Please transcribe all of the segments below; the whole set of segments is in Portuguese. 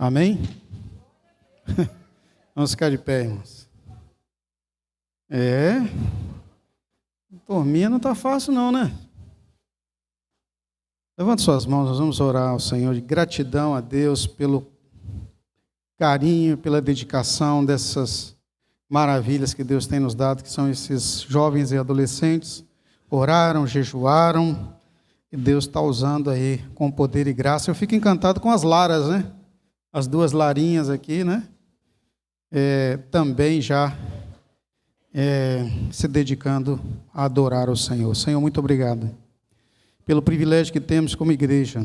Amém? Vamos ficar de pé, irmãos. Dormir não está fácil não, né? Levante suas mãos, nós vamos orar ao Senhor de gratidão a Deus pelo carinho, pela dedicação dessas maravilhas que Deus tem nos dado, que são esses jovens e adolescentes. Oraram, jejuaram, e Deus está usando aí com poder e graça. Eu fico encantado com as Laras, né? As duas Larinhas aqui, né? Também já se dedicando a adorar o Senhor. Senhor, muito obrigado pelo privilégio que temos como igreja,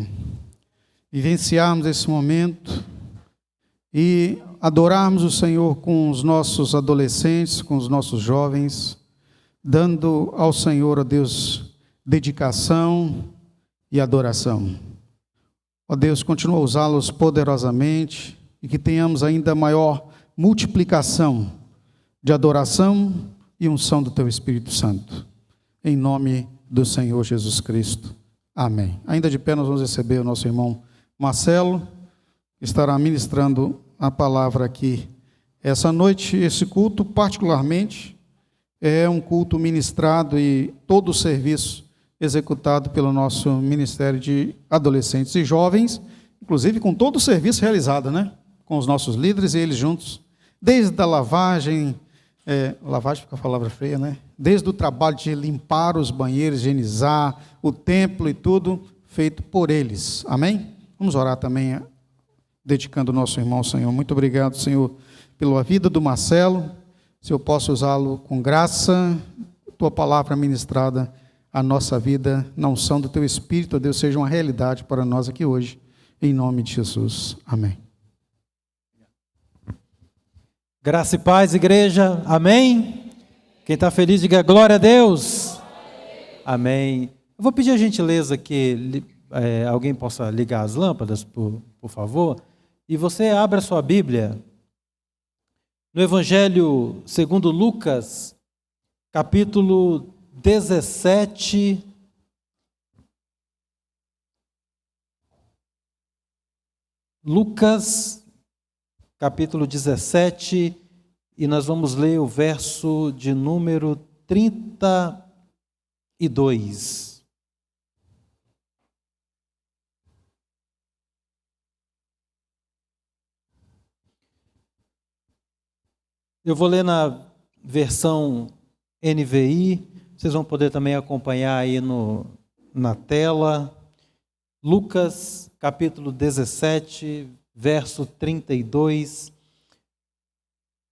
vivenciarmos esse momento e adorarmos o Senhor com os nossos adolescentes, com os nossos jovens, dando ao Senhor, ó Deus, dedicação e adoração. Ó Deus, continua a usá-los poderosamente e que tenhamos ainda maior multiplicação de adoração e unção do Teu Espírito Santo. Em nome do Senhor Jesus Cristo. Amém. Ainda de pé nós vamos receber o nosso irmão Marcelo, que estará ministrando a palavra aqui essa noite. Esse culto particularmente é um culto ministrado e todo o serviço executado pelo nosso Ministério de Adolescentes e Jovens, inclusive com todo o serviço realizado, né? Com os nossos líderes e eles juntos, desde a lavagem fica a palavra feia, né? Desde o trabalho de limpar os banheiros, higienizar o templo e tudo, feito por eles. Amém? Vamos orar também, dedicando o nosso irmão ao Senhor. Muito obrigado, Senhor, pela vida do Marcelo. Se eu posso usá-lo com graça, Tua palavra ministrada à nossa vida, na unção do Teu Espírito, Deus, seja uma realidade para nós aqui hoje, em nome de Jesus. Amém. Graça e paz, igreja. Amém? Quem está feliz, diga glória a Deus. Amém. Eu vou pedir a gentileza que alguém possa ligar as lâmpadas, por favor. E você abra sua Bíblia no Evangelho segundo Lucas, capítulo 17. Lucas, capítulo 17, e nós vamos ler o verso de número 32. Eu vou ler na versão NVI, vocês vão poder também acompanhar aí na tela. Lucas, capítulo 17, verso 32,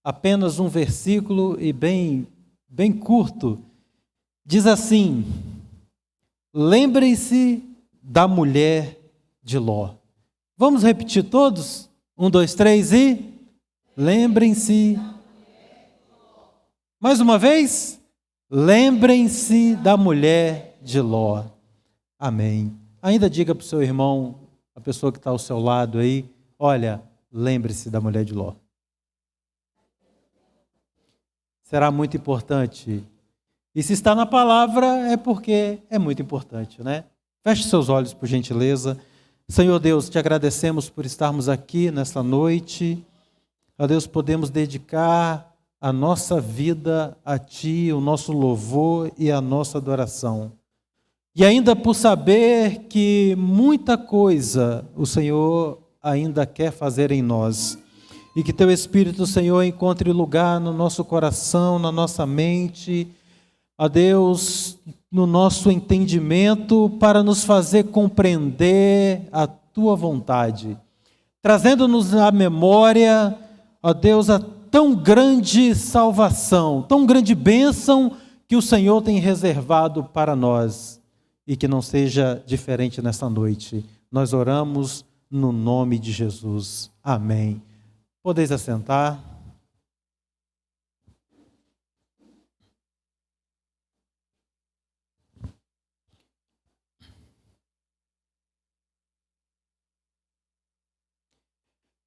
apenas um versículo e bem curto, diz assim: lembrem-se da mulher de Ló. Vamos repetir todos? 1, 2, 3 e... lembrem-se. Mais uma vez? Lembrem-se da mulher de Ló. Amém. Ainda diga para o seu irmão, a pessoa que está ao seu lado aí, olha, lembre-se da mulher de Ló. Será muito importante. E se está na palavra, é porque é muito importante, né? Feche seus olhos, por gentileza. Senhor Deus, te agradecemos por estarmos aqui nessa noite. Ó Deus, podemos dedicar a nossa vida a Ti, o nosso louvor e a nossa adoração. E ainda por saber que muita coisa o Senhor ainda quer fazer em nós. E que Teu Espírito, Senhor, encontre lugar no nosso coração, na nossa mente, ó Deus, no nosso entendimento, para nos fazer compreender a Tua vontade. Trazendo-nos à memória, ó Deus, a tão grande salvação, tão grande bênção que o Senhor tem reservado para nós. E que não seja diferente nessa noite. Nós oramos no nome de Jesus. Amém. Podeis assentar.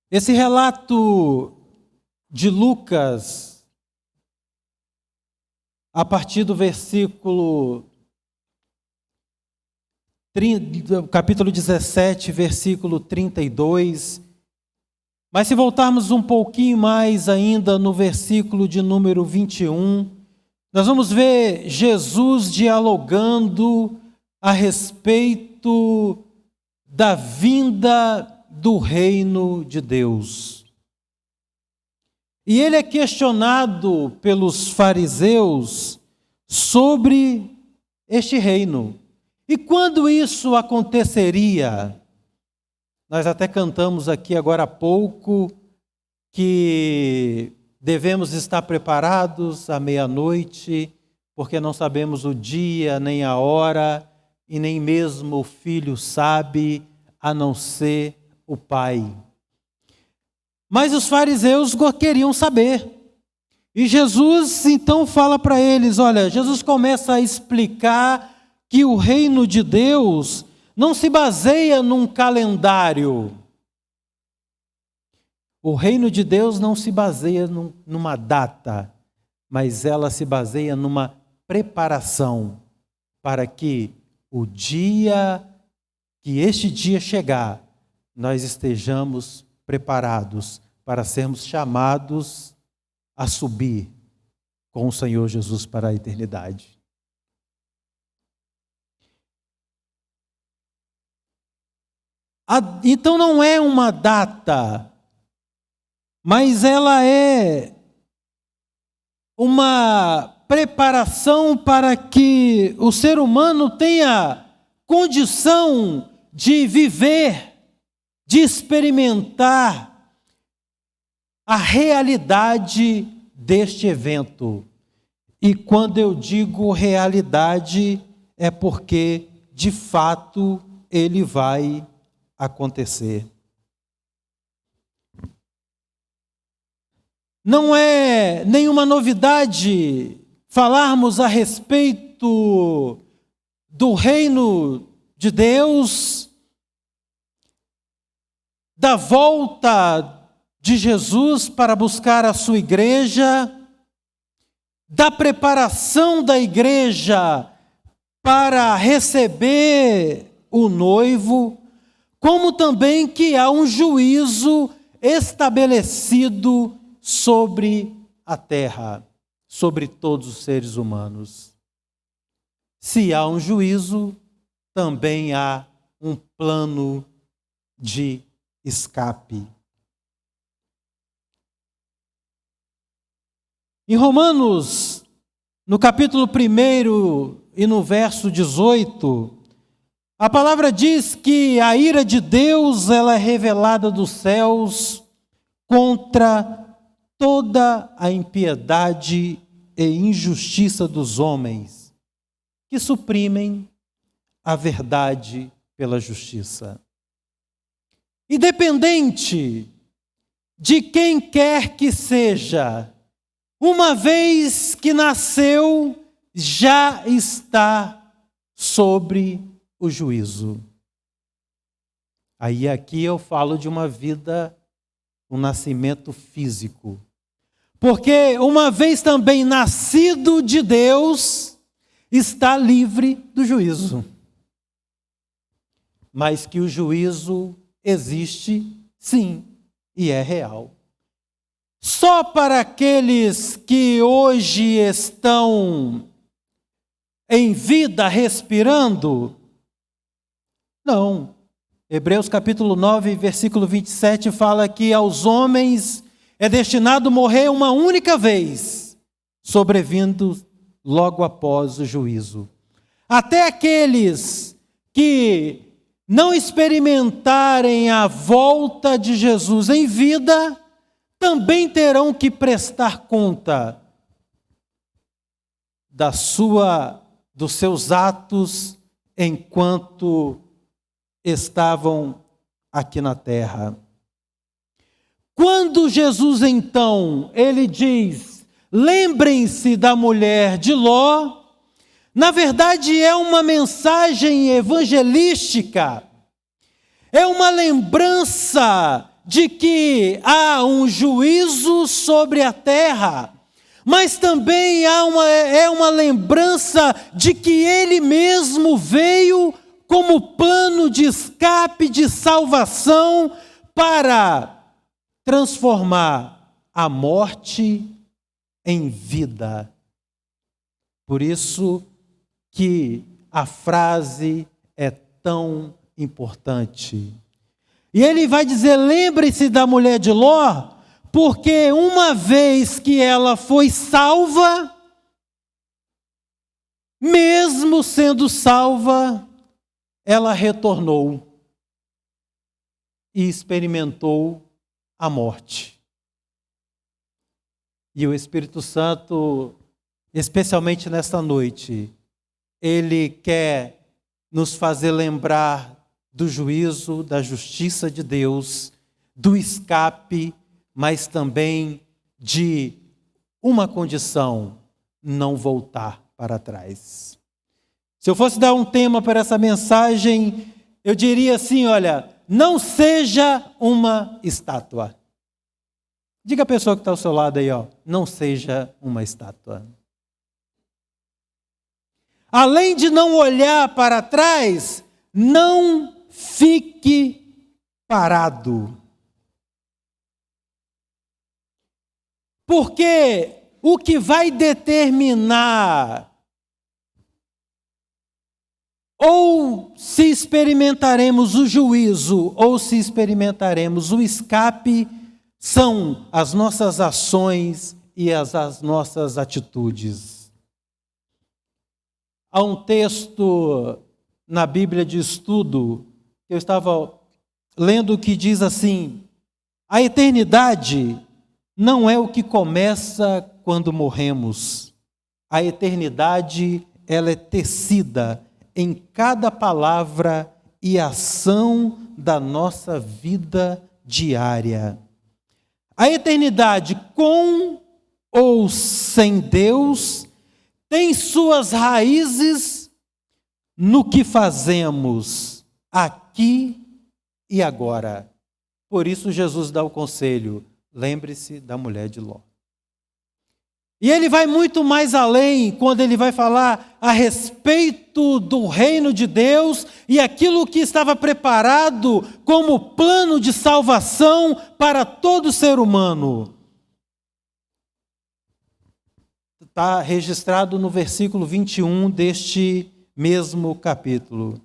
Esse relato de Lucas, a partir do versículo capítulo 17, versículo 32, Mas se voltarmos um pouquinho mais ainda no versículo de número 21, nós vamos ver Jesus dialogando a respeito da vinda do reino de Deus. E ele é questionado pelos fariseus sobre este reino. E quando isso aconteceria? Nós até cantamos aqui agora há pouco que devemos estar preparados à meia-noite, porque não sabemos o dia, nem a hora, e nem mesmo o Filho sabe, a não ser o Pai. Mas os fariseus queriam saber. E Jesus então fala para eles, olha, Jesus começa a explicar que o reino de Deus não se baseia num calendário. O reino de Deus não se baseia numa data, mas ela se baseia numa preparação para que o dia que este dia chegar, nós estejamos preparados para sermos chamados a subir com o Senhor Jesus para a eternidade. Então não é uma data, mas ela é uma preparação para que o ser humano tenha condição de viver, de experimentar a realidade deste evento. E quando eu digo realidade, é porque, de fato, ele vai acontecer. Não é nenhuma novidade falarmos a respeito do reino de Deus, da volta de Jesus para buscar a sua igreja, da preparação da igreja para receber o noivo, como também que há um juízo estabelecido sobre a terra, sobre todos os seres humanos. Se há um juízo, também há um plano de escape. Em Romanos, no capítulo 1 e no verso 18, a palavra diz que a ira de Deus ela é revelada dos céus contra toda a impiedade e injustiça dos homens, que suprimem a verdade pela justiça. Independente de quem quer que seja, uma vez que nasceu, já está sobre o juízo. Aí aqui eu falo de uma vida, um nascimento físico. Porque uma vez também nascido de Deus, está livre do juízo. Mas que o juízo existe, sim, e é real. Só para aqueles que hoje estão em vida, respirando? Não. Hebreus capítulo 9, versículo 27 fala que aos homens é destinado morrer uma única vez, sobrevindo logo após o juízo. Até aqueles que não experimentarem a volta de Jesus em vida, também terão que prestar conta dos seus atos enquanto estavam aqui na terra. Quando Jesus então, ele diz, lembrem-se da mulher de Ló, na verdade é uma mensagem evangelística, é uma lembrança de que há um juízo sobre a terra, mas também é uma lembrança de que ele mesmo veio como plano de escape, de salvação para transformar a morte em vida. Por isso que a frase é tão importante. E ele vai dizer: lembre-se da mulher de Ló, porque uma vez que ela foi salva, mesmo sendo salva, ela retornou e experimentou a morte. E o Espírito Santo, especialmente nesta noite, ele quer nos fazer lembrar do juízo, da justiça de Deus, do escape, mas também de uma condição: não voltar para trás. Se eu fosse dar um tema para essa mensagem, eu diria assim: olha, não seja uma estátua. Diga à pessoa que está ao seu lado aí, ó, não seja uma estátua. Além de não olhar para trás, não fique parado. Porque o que vai determinar ou se experimentaremos o juízo ou se experimentaremos o escape são as nossas ações e as nossas atitudes. Há um texto na Bíblia de estudo que eu estava lendo que diz assim: a eternidade não é o que começa quando morremos. A eternidade, ela é tecida em cada palavra e ação da nossa vida diária. A eternidade, com ou sem Deus, tem suas raízes no que fazemos aqui e agora. Por isso Jesus dá o conselho: lembre-se da mulher de Ló. E ele vai muito mais além quando ele vai falar a respeito do reino de Deus e aquilo que estava preparado como plano de salvação para todo ser humano. Está registrado no versículo 21 deste mesmo capítulo.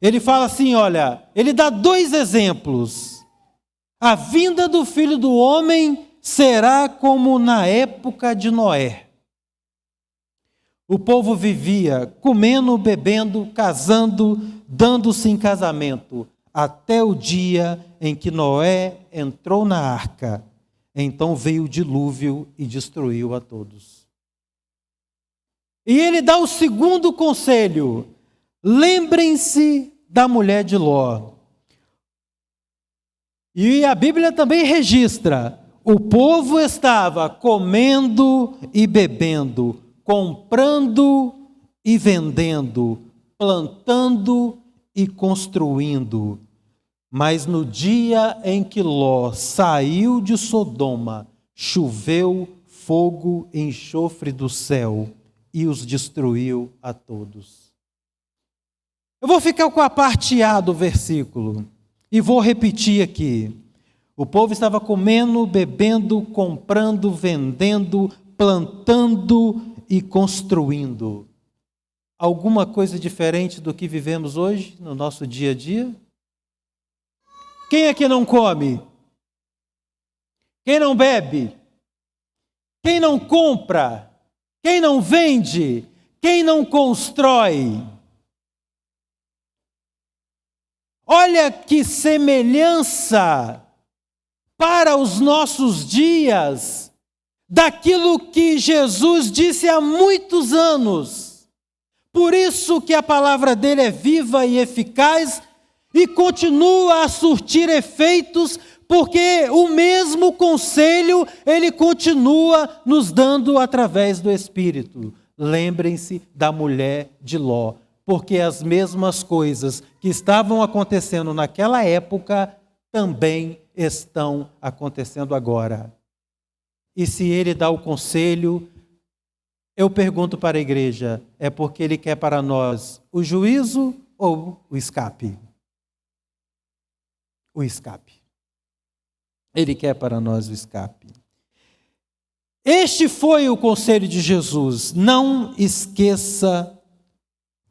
Ele fala assim, olha, ele dá 2 exemplos. A vinda do Filho do Homem será como na época de Noé. O povo vivia comendo, bebendo, casando, dando-se em casamento, até o dia em que Noé entrou na arca. Então veio o dilúvio e destruiu a todos. E ele dá o segundo conselho: lembrem-se da mulher de Ló. E a Bíblia também registra: o povo estava comendo e bebendo, comprando e vendendo, plantando e construindo. Mas no dia em que Ló saiu de Sodoma, choveu fogo e enxofre do céu e os destruiu a todos. Eu vou ficar com a parte A do versículo e vou repetir aqui. O povo estava comendo, bebendo, comprando, vendendo, plantando e construindo. Alguma coisa diferente do que vivemos hoje, no nosso dia a dia? Quem é que não come? Quem não bebe? Quem não compra? Quem não vende? Quem não constrói? Olha que semelhança para os nossos dias daquilo que Jesus disse há muitos anos. Por isso que a palavra dele é viva e eficaz e continua a surtir efeitos, porque o mesmo conselho ele continua nos dando através do Espírito. Lembrem-se da mulher de Ló, porque as mesmas coisas que estavam acontecendo naquela época também estão acontecendo agora. E se ele dá o conselho, eu pergunto para a igreja, é porque ele quer para nós o juízo ou o escape? O escape. Ele quer para nós o escape. Este foi o conselho de Jesus: não esqueça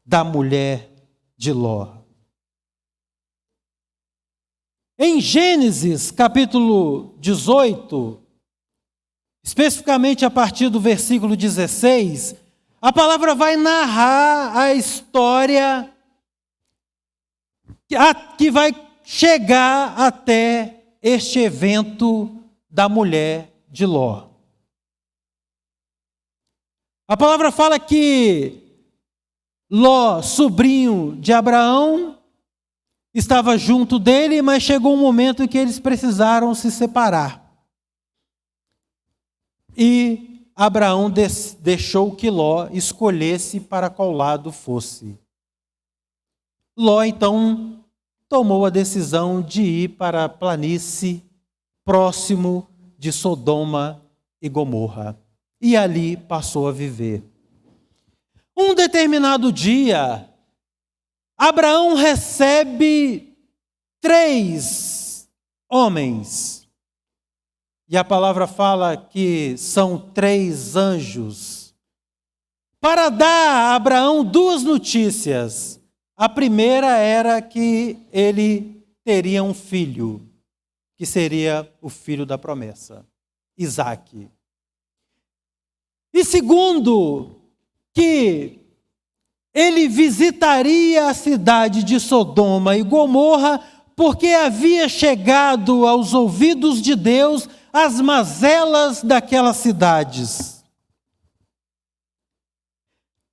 da mulher de Ló. Em Gênesis, capítulo 18, especificamente a partir do versículo 16, a palavra vai narrar a história que vai chegar até este evento da mulher de Ló. A palavra fala que Ló, sobrinho de Abraão, estava junto dele, mas chegou um momento em que eles precisaram se separar. E Abraão deixou que Ló escolhesse para qual lado fosse. Ló, então, tomou a decisão de ir para a planície próximo de Sodoma e Gomorra. E ali passou a viver. Um determinado dia, Abraão recebe 3 homens. E a palavra fala que são 3 anjos. Para dar a Abraão 2 notícias. A primeira era que ele teria um filho, que seria o filho da promessa, Isaque. E segundo, que ele visitaria a cidade de Sodoma e Gomorra, porque havia chegado aos ouvidos de Deus as mazelas daquelas cidades.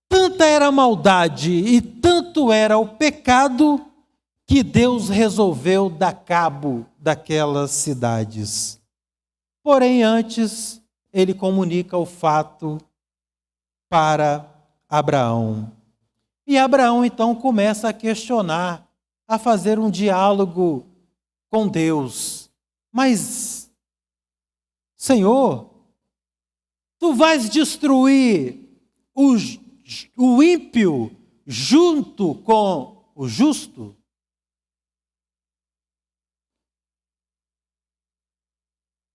Tanta era a maldade e tanto era o pecado que Deus resolveu dar cabo daquelas cidades. Porém, antes, ele comunica o fato para Abraão. E Abraão, então, começa a questionar, a fazer um diálogo com Deus. Mas, Senhor, tu vais destruir o ímpio junto com o justo?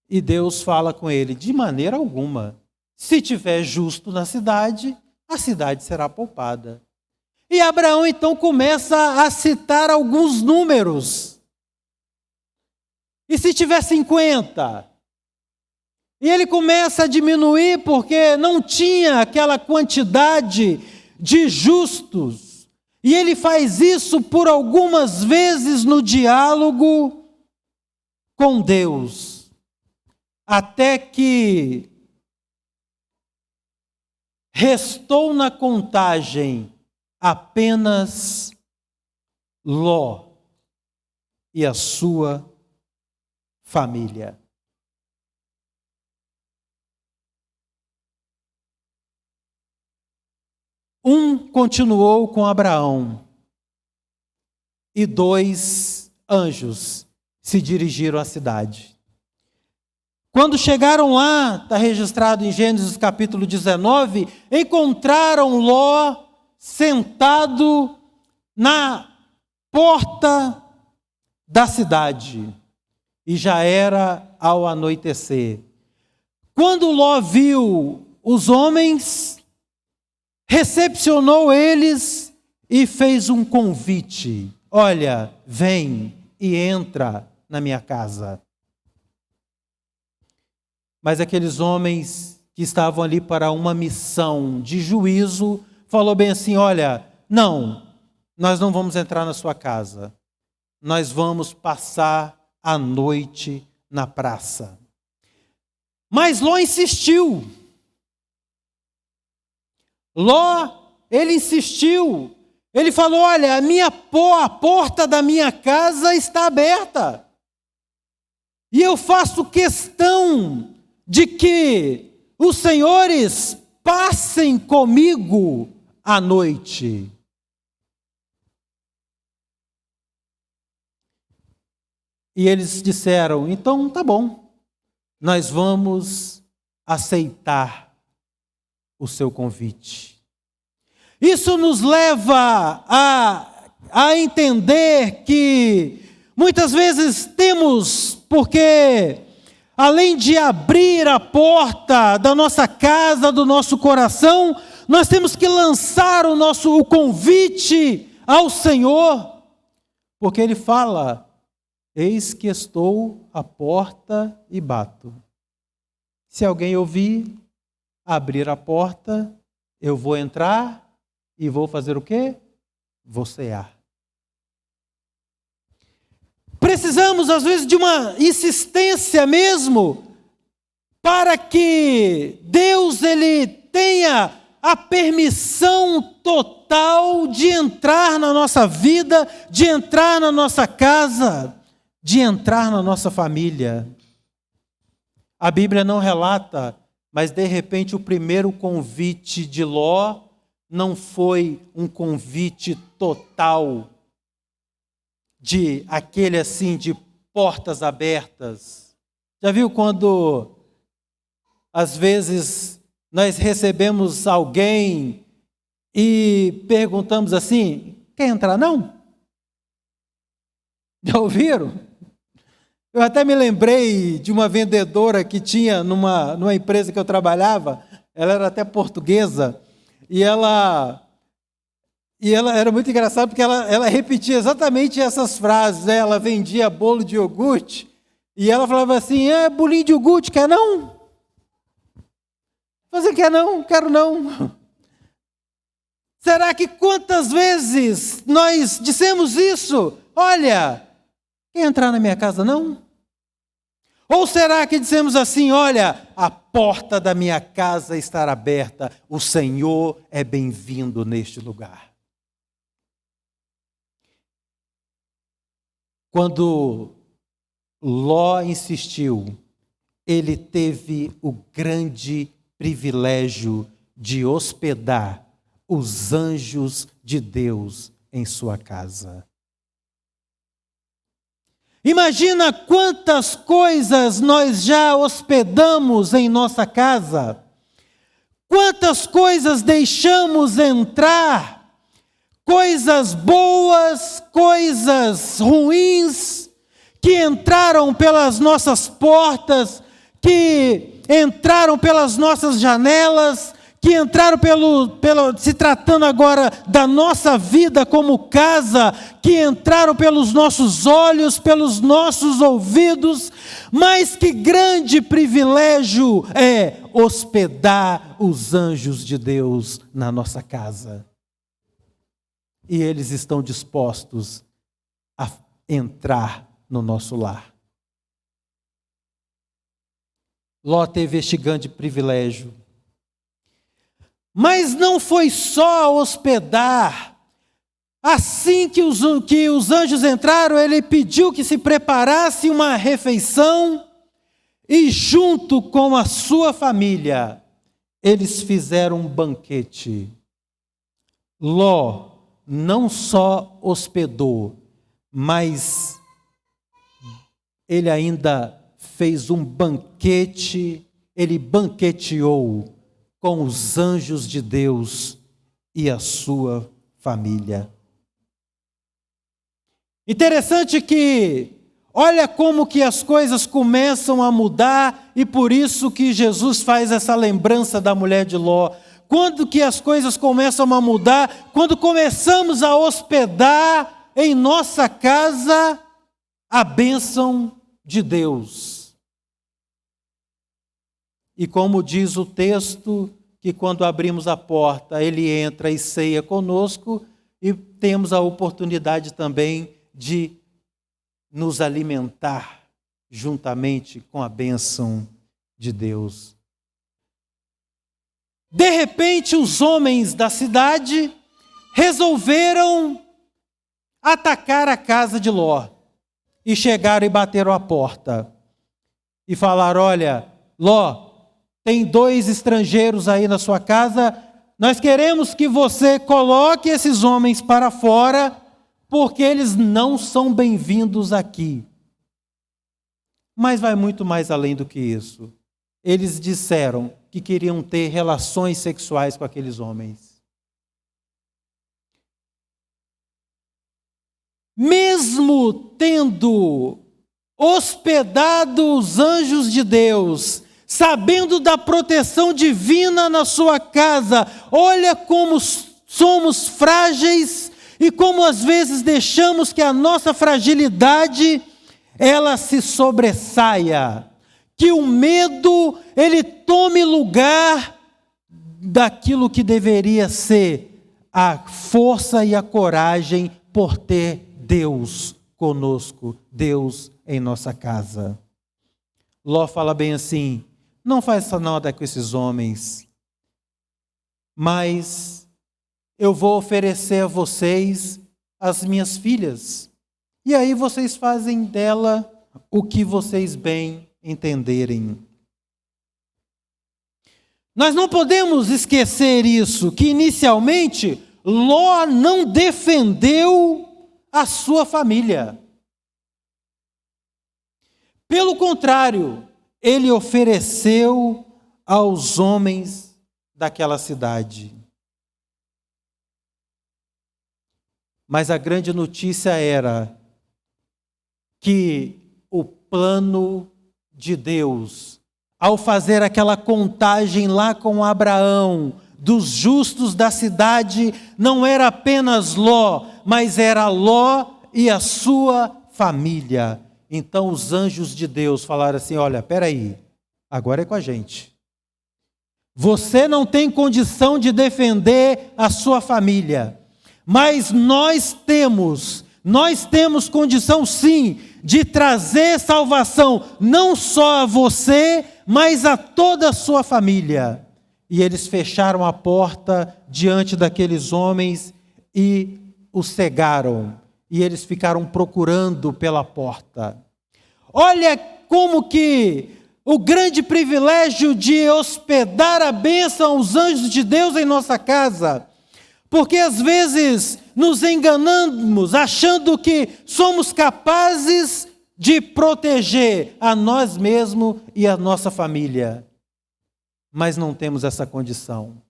E Deus fala com ele: de maneira alguma. Se tiver justo na cidade, a cidade será poupada. E Abraão então começa a citar alguns números. E se tiver 50? E ele começa a diminuir porque não tinha aquela quantidade de justos. E ele faz isso por algumas vezes no diálogo com Deus. Até que restou na contagem apenas Ló e a sua família. Um continuou com Abraão e 2 anjos se dirigiram à cidade. Quando chegaram lá, está registrado em Gênesis capítulo 19, encontraram Ló sentado na porta da cidade. E já era ao anoitecer. Quando Ló viu os homens, recepcionou eles e fez um convite. Olha, vem e entra na minha casa. Mas aqueles homens que estavam ali para uma missão de juízo, falou bem assim: olha, não, nós não vamos entrar na sua casa. Nós vamos passar a noite na praça. Mas Ló insistiu. Ló, ele insistiu. Ele falou: olha, a porta da minha casa está aberta. E eu faço questão de que os senhores passem comigo à noite. E eles disseram: então tá bom, nós vamos aceitar o seu convite. Isso nos leva a entender que muitas vezes temos, porque além de abrir a porta da nossa casa, do nosso coração, nós temos que lançar o convite ao Senhor, porque Ele fala: eis que estou à porta e bato. Se alguém ouvir, abrir a porta, eu vou entrar e vou fazer o quê? Vou cear. Precisamos, às vezes, de uma insistência mesmo, para que Deus ele tenha a permissão total de entrar na nossa vida, de entrar na nossa casa, de entrar na nossa família. A Bíblia não relata, mas de repente o primeiro convite de Ló não foi um convite total, de aquele assim, de portas abertas. Já viu quando, às vezes, nós recebemos alguém e perguntamos assim: quer entrar não? Já ouviram? Eu até me lembrei de uma vendedora que tinha numa empresa que eu trabalhava, ela era até portuguesa, e ela era muito engraçada porque ela repetia exatamente essas frases, né? Ela vendia bolo de iogurte, e ela falava assim: bolinho de iogurte, quer não? Você quer não? Quero não. Será que quantas vezes nós dissemos isso? Olha, quer entrar na minha casa não? Ou será que dissemos assim: olha, a porta da minha casa está aberta, o Senhor é bem-vindo neste lugar? Quando Ló insistiu, ele teve o grande privilégio de hospedar os anjos de Deus em sua casa. Imagina quantas coisas nós já hospedamos em nossa casa, quantas coisas deixamos entrar, coisas boas, coisas ruins, que entraram pelas nossas portas, que entraram pelas nossas janelas, que entraram se tratando agora da nossa vida como casa, que entraram pelos nossos olhos, pelos nossos ouvidos, mas que grande privilégio é hospedar os anjos de Deus na nossa casa. E eles estão dispostos a entrar no nosso lar. Ló teve este grande privilégio. Mas não foi só hospedar. Assim que os anjos entraram, ele pediu que se preparasse uma refeição e junto com a sua família, eles fizeram um banquete. Ló não só hospedou, mas ele ainda fez um banquete, ele banqueteou com os anjos de Deus e a sua família. Interessante que, olha como que as coisas começam a mudar, e por isso que Jesus faz essa lembrança da mulher de Ló. Quando que as coisas começam a mudar? Quando começamos a hospedar em nossa casa a bênção de Deus. E como diz o texto, que quando abrimos a porta, Ele entra e ceia conosco, e temos a oportunidade também de nos alimentar juntamente com a bênção de Deus. De repente, os homens da cidade resolveram atacar a casa de Ló. E chegaram e bateram a porta. E falaram: olha, Ló, tem 2 estrangeiros aí na sua casa, nós queremos que você coloque esses homens para fora, porque eles não são bem-vindos aqui. Mas vai muito mais além do que isso. Eles disseram que queriam ter relações sexuais com aqueles homens. Mesmo tendo hospedado os anjos de Deus, sabendo da proteção divina na sua casa. Olha como somos frágeis e como às vezes deixamos que a nossa fragilidade ela se sobressaia, que o medo ele tome lugar daquilo que deveria ser a força e a coragem por ter Deus conosco, Deus em nossa casa. Ló fala bem assim: não faça nada com esses homens, mas eu vou oferecer a vocês as minhas filhas, e aí vocês fazem dela o que vocês bem entenderem. Nós não podemos esquecer isso, que inicialmente Ló não defendeu a sua família. Pelo contrário, ele ofereceu aos homens daquela cidade. Mas a grande notícia era que o plano de Deus, ao fazer aquela contagem lá com Abraão, dos justos da cidade, não era apenas Ló, mas era Ló e a sua família. Então os anjos de Deus falaram assim: olha, peraí, agora é com a gente. Você não tem condição de defender a sua família, mas nós temos condição sim, de trazer salvação, não só a você, mas a toda a sua família. E eles fecharam a porta diante daqueles homens e os cegaram. E eles ficaram procurando pela porta. Olha como que o grande privilégio de hospedar a bênção aos anjos de Deus em nossa casa. Porque às vezes nos enganamos achando que somos capazes de proteger a nós mesmos e a nossa família. Mas não temos essa condição.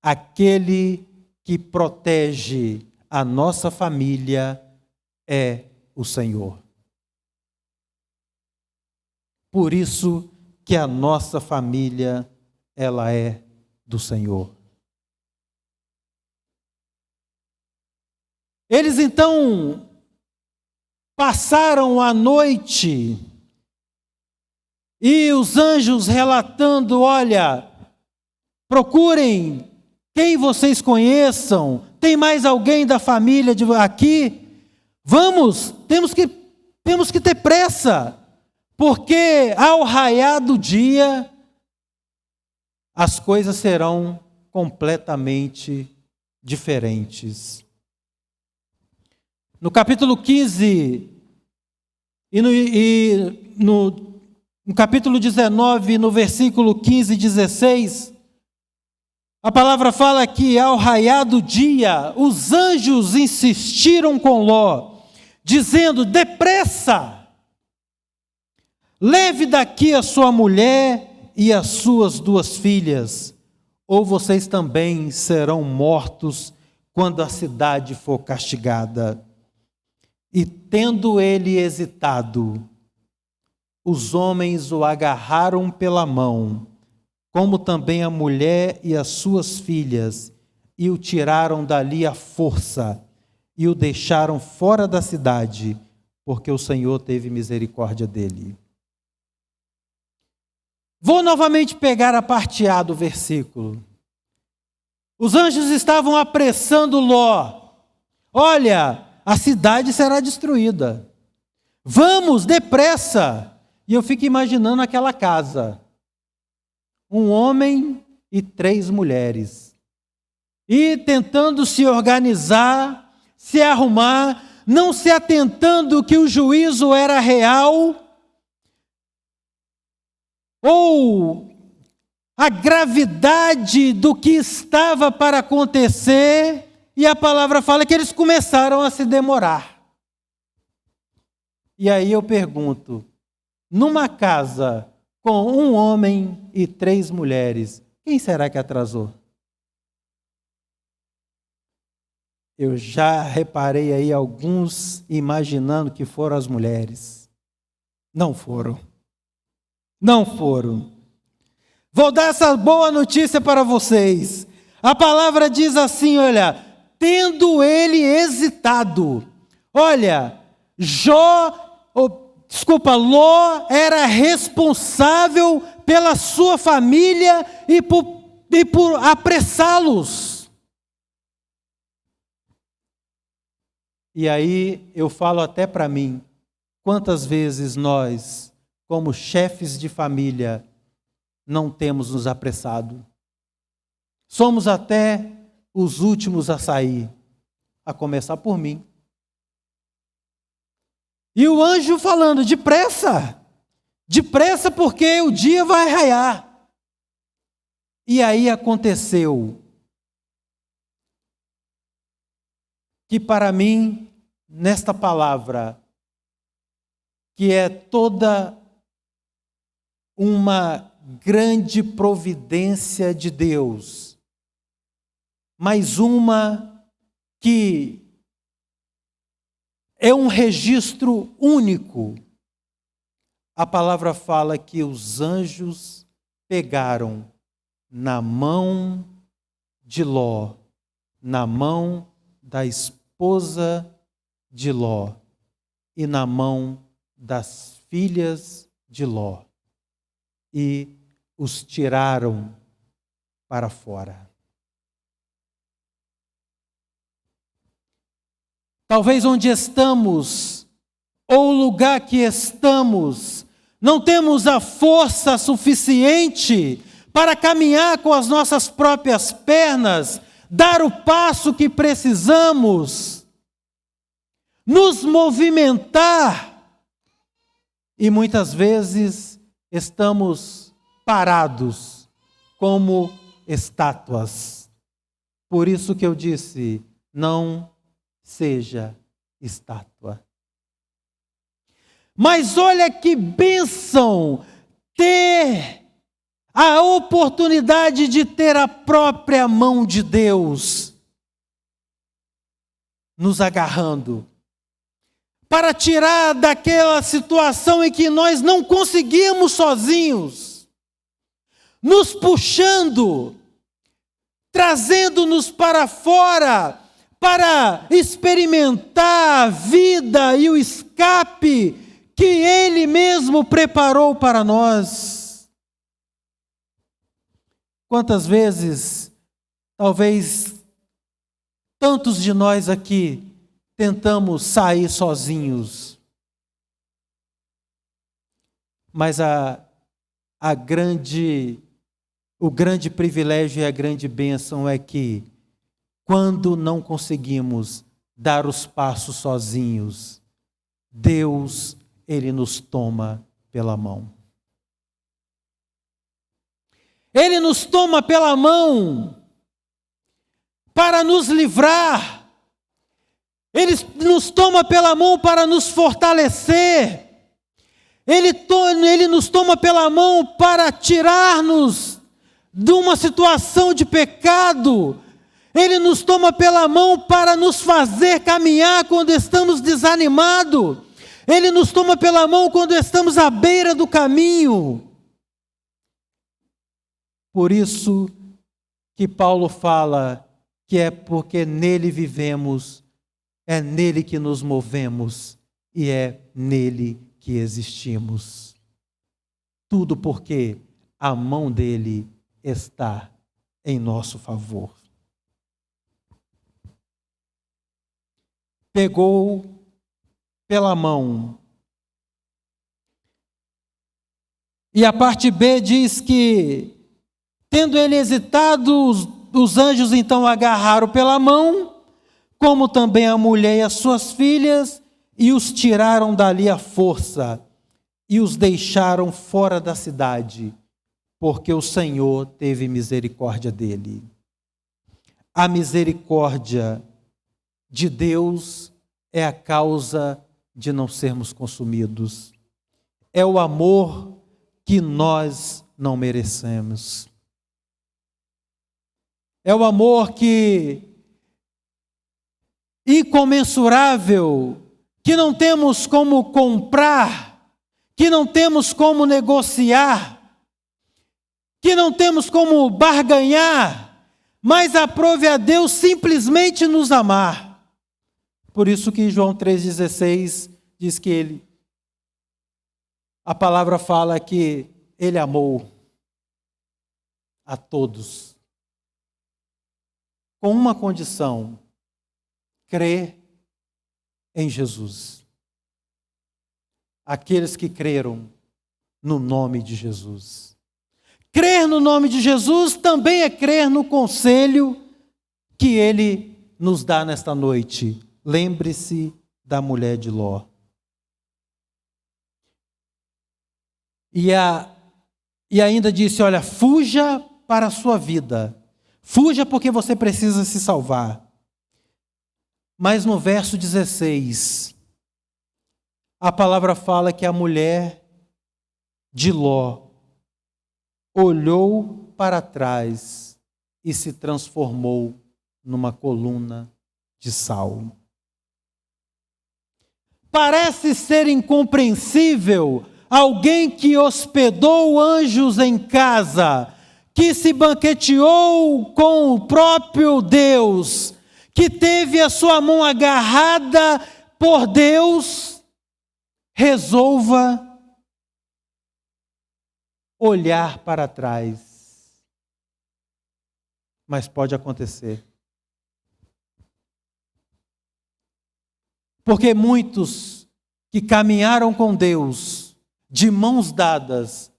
Aquele que protege a nossa família é o Senhor. Por isso que a nossa família, ela é do Senhor. Eles então passaram a noite e os anjos relatando: olha, procurem quem vocês conheçam, tem mais alguém da família aqui? Vamos, temos que ter pressa, porque ao raiar do dia, as coisas serão completamente diferentes. No capítulo 15 no capítulo 19, no versículo 15 e 16, a palavra fala que ao raiar do dia, os anjos insistiram com Ló, dizendo: depressa, leve daqui a sua mulher e as suas 2 filhas, ou vocês também serão mortos quando a cidade for castigada. E tendo ele hesitado, os homens o agarraram pela mão, como também a mulher e as suas filhas, e o tiraram dali à força, e o deixaram fora da cidade, porque o Senhor teve misericórdia dele. Vou novamente pegar a parte A do versículo. Os anjos estavam apressando Ló. Olha, a cidade será destruída. Vamos, depressa. E eu fico imaginando aquela casa. Um homem e 3 mulheres. E tentando se organizar, se arrumar, não se atentando que o juízo era real, ou a gravidade do que estava para acontecer. E a palavra fala que eles começaram a se demorar. E aí eu pergunto, numa casa com um homem e 3 mulheres, quem será que atrasou? Eu já reparei aí alguns imaginando que foram as mulheres. Não foram. Não foram. Vou dar essa boa notícia para vocês. A palavra diz assim, olha, tendo ele hesitado. Olha, Ló era responsável pela sua família e por apressá-los. E aí eu falo até para mim, quantas vezes nós, como chefes de família, não temos nos apressado. Somos até os últimos a sair, a começar por mim. E o anjo falando, depressa porque o dia vai raiar. E aí aconteceu que para mim, nesta palavra, que é toda uma grande providência de Deus, mas uma que é um registro único. A palavra fala que os anjos pegaram na mão de Ló, na mão da esposa de Ló e na mão das filhas de Ló e os tiraram para fora. Talvez onde estamos, ou o lugar que estamos, não temos a força suficiente para caminhar com as nossas próprias pernas, dar o passo que precisamos, nos movimentar. E muitas vezes estamos parados como estátuas. Por isso que eu disse, não seja estátua. Mas olha que bênção ter a oportunidade de ter a própria mão de Deus nos agarrando para tirar daquela situação em que nós não conseguimos sozinhos, nos puxando, trazendo-nos para fora, para experimentar a vida e o escape que Ele mesmo preparou para nós. Quantas vezes, talvez tantos de nós aqui, tentamos sair sozinhos, mas o grande privilégio e a grande bênção é que, quando não conseguimos dar os passos sozinhos, Deus, Ele nos toma pela mão. Ele nos toma pela mão para nos livrar. Ele nos toma pela mão para nos fortalecer. Ele nos toma pela mão para tirar-nos de uma situação de pecado. Ele nos toma pela mão para nos fazer caminhar quando estamos desanimados. Ele nos toma pela mão quando estamos à beira do caminho. Por isso que Paulo fala que é porque nele vivemos, é nele que nos movemos e é nele que existimos. Tudo porque a mão dele está em nosso favor. Pegou pela mão. E a parte B diz que, tendo ele hesitado, os anjos então agarraram pela mão, como também a mulher e as suas filhas, e os tiraram dali à força, e os deixaram fora da cidade, porque o Senhor teve misericórdia dele. A misericórdia de Deus é a causa de não sermos consumidos. É o amor que nós não merecemos. É o amor que incomensurável, que não temos como comprar, que não temos como negociar, que não temos como barganhar, mas aprove a Deus simplesmente nos amar. Por isso que João 3,16 diz que a palavra fala que ele amou a todos, com uma condição: crer em Jesus. Aqueles que creram no nome de Jesus. Crer no nome de Jesus também é crer no conselho que ele nos dá nesta noite. Lembre-se da mulher de Ló. E ainda disse, olha, fuja para a sua vida. Fuja porque você precisa se salvar. Mas no verso 16, a palavra fala que a mulher de Ló olhou para trás e se transformou numa coluna de sal. Parece ser incompreensível alguém que hospedou anjos em casa, que se banqueteou com o próprio Deus, que teve a sua mão agarrada por Deus, resolva olhar para trás. Mas pode acontecer. Porque muitos que caminharam com Deus de mãos dadas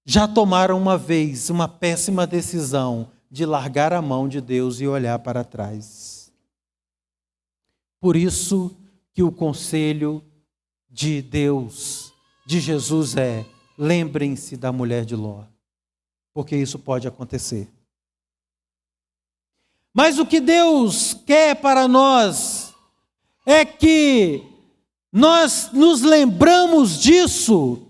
já tomaram uma vez uma péssima decisão de largar a mão de Deus e olhar para trás. Por isso que o conselho de Deus, de Jesus é: lembrem-se da mulher de Ló, porque isso pode acontecer. Mas o que Deus quer para nós é que nós nos lembramos disso.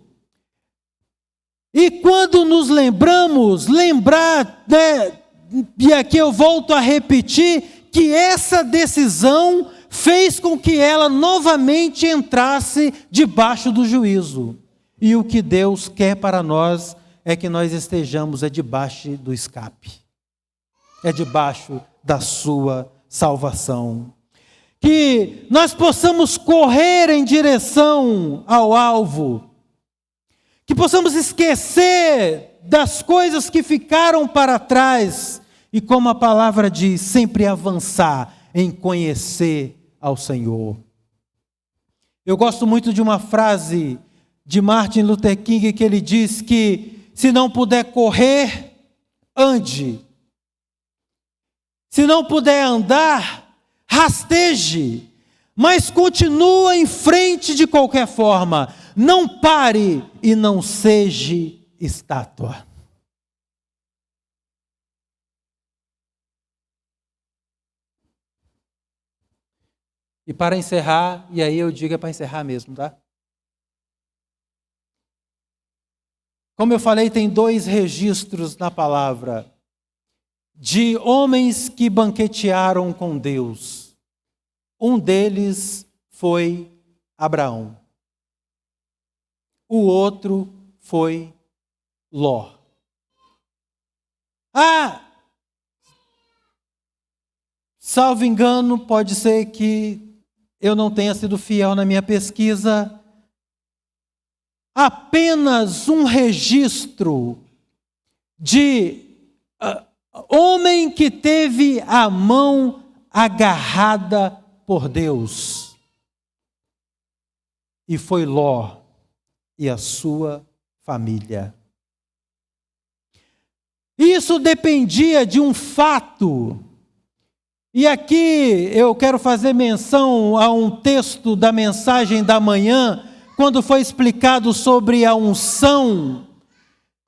E quando nos lembramos, lembrar, e aqui eu volto a repetir, que essa decisão fez com que ela novamente entrasse debaixo do juízo. E o que Deus quer para nós é que nós estejamos debaixo do escape. É debaixo da sua salvação. Que nós possamos correr em direção ao alvo. Que possamos esquecer das coisas que ficaram para trás. E como a palavra diz, sempre avançar em conhecer ao Senhor. Eu gosto muito de uma frase de Martin Luther King, que ele diz que se não puder correr, ande. Se não puder andar, rasteje. Mas continua em frente de qualquer forma. Não pare e não seja estátua. E para encerrar, e aí eu digo é para encerrar mesmo, tá? Como eu falei, tem 2 registros na palavra de homens que banquetearam com Deus. Um deles foi Abraão. O outro foi Ló. Salvo engano, pode ser que eu não tenha sido fiel na minha pesquisa. Apenas um registro de homem que teve a mão agarrada por Deus. E foi Ló e a sua família. Isso dependia de um fato. E aqui eu quero fazer menção a um texto da mensagem da manhã, quando foi explicado sobre a unção,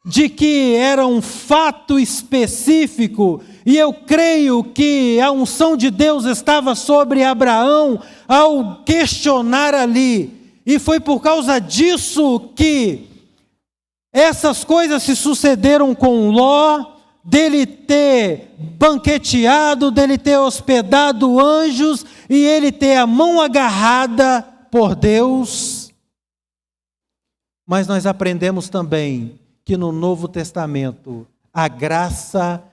de que era um fato específico, e eu creio que a unção de Deus estava sobre Abraão ao questionar ali, e foi por causa disso que essas coisas se sucederam com Ló, dele ter banqueteado, dele ter hospedado anjos, e ele ter a mão agarrada por Deus. Mas nós aprendemos também que no Novo Testamento a graça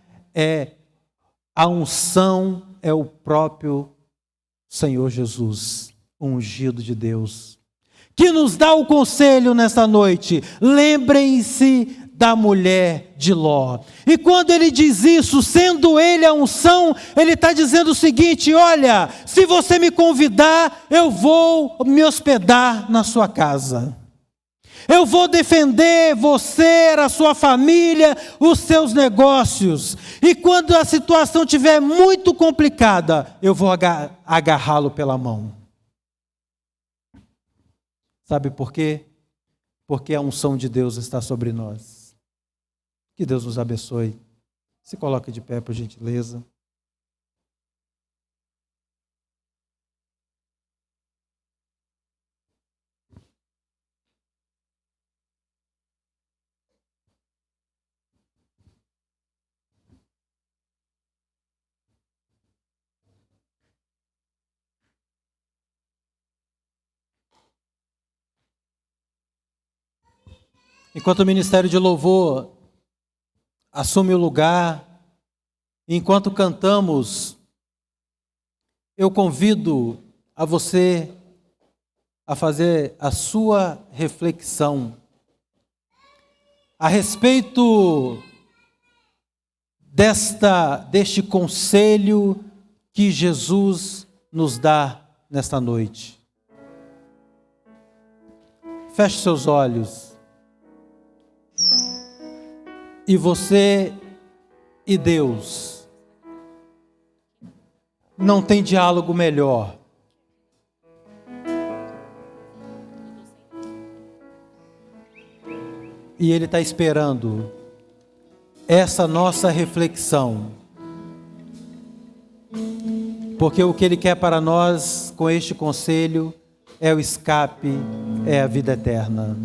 a unção é o próprio Senhor Jesus, o ungido de Deus, que nos dá o conselho nesta noite. Lembrem-se da mulher de Ló. E quando ele diz isso, sendo ele a unção, ele está dizendo o seguinte: olha, se você me convidar, eu vou me hospedar na sua casa. Eu vou defender você, a sua família, os seus negócios. E quando a situação estiver muito complicada, eu vou agarrá-lo pela mão. Sabe por quê? Porque a unção de Deus está sobre nós. Que Deus nos abençoe. Se coloque de pé, por gentileza. Enquanto o ministério de louvor assume o lugar, enquanto cantamos, eu convido a você a fazer a sua reflexão a respeito deste conselho que Jesus nos dá nesta noite. Feche seus olhos. E você e Deus não tem diálogo melhor. E Ele está esperando essa nossa reflexão. Porque o que Ele quer para nós com este conselho é o escape, é a vida eterna.